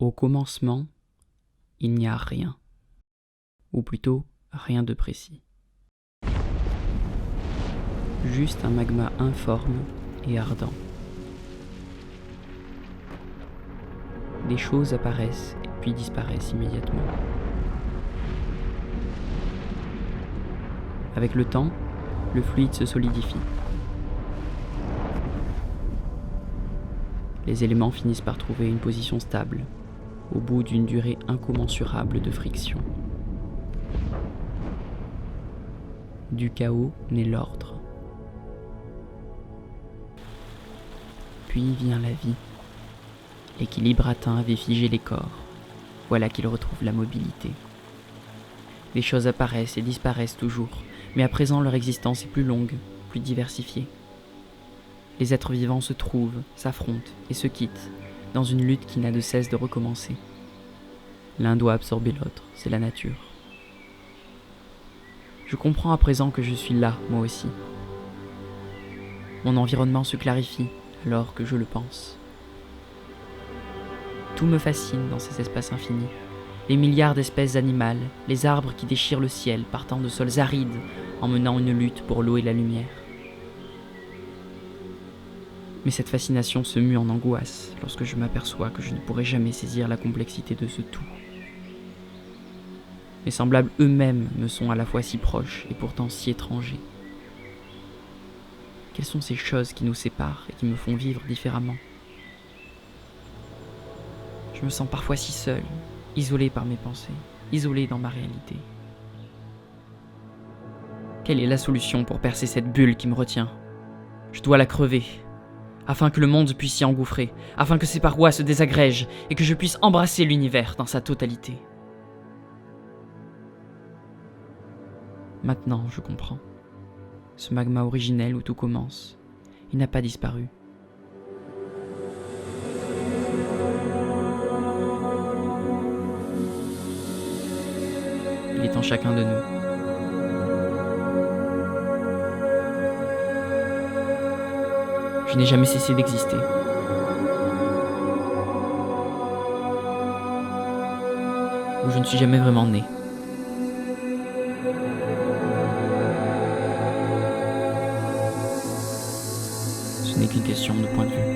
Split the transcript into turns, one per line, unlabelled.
Au commencement, il n'y a rien, ou plutôt rien de précis. Juste un magma informe et ardent. Des choses apparaissent et puis disparaissent immédiatement. Avec le temps, le fluide se solidifie. Les éléments finissent par trouver une position stable, au bout d'une durée incommensurable de friction. Du chaos naît l'ordre. Puis vient la vie. L'équilibre atteint avait figé les corps. Voilà qu'ils retrouvent la mobilité. Les choses apparaissent et disparaissent toujours, mais à présent leur existence est plus longue, plus diversifiée. Les êtres vivants se trouvent, s'affrontent et se quittent, dans une lutte qui n'a de cesse de recommencer. L'un doit absorber l'autre, c'est la nature. Je comprends à présent que je suis là, moi aussi. Mon environnement se clarifie alors que je le pense. Tout me fascine dans ces espaces infinis. Les milliards d'espèces animales, les arbres qui déchirent le ciel partant de sols arides en menant une lutte pour l'eau et la lumière. Mais cette fascination se mue en angoisse lorsque je m'aperçois que je ne pourrai jamais saisir la complexité de ce tout. Mes semblables eux-mêmes me sont à la fois si proches et pourtant si étrangers. Quelles sont ces choses qui nous séparent et qui me font vivre différemment ? Je me sens parfois si seul, isolé par mes pensées, isolé dans ma réalité. Quelle est la solution pour percer cette bulle qui me retient ? Je dois la crever, afin que le monde puisse s'y engouffrer, afin que ses parois se désagrègent et que je puisse embrasser l'univers dans sa totalité. Maintenant, je comprends. Ce magma originel où tout commence, il n'a pas disparu. Il est en chacun de nous. Je n'ai jamais cessé d'exister. Ou je ne suis jamais vraiment né. Ce n'est qu'une question de point de vue.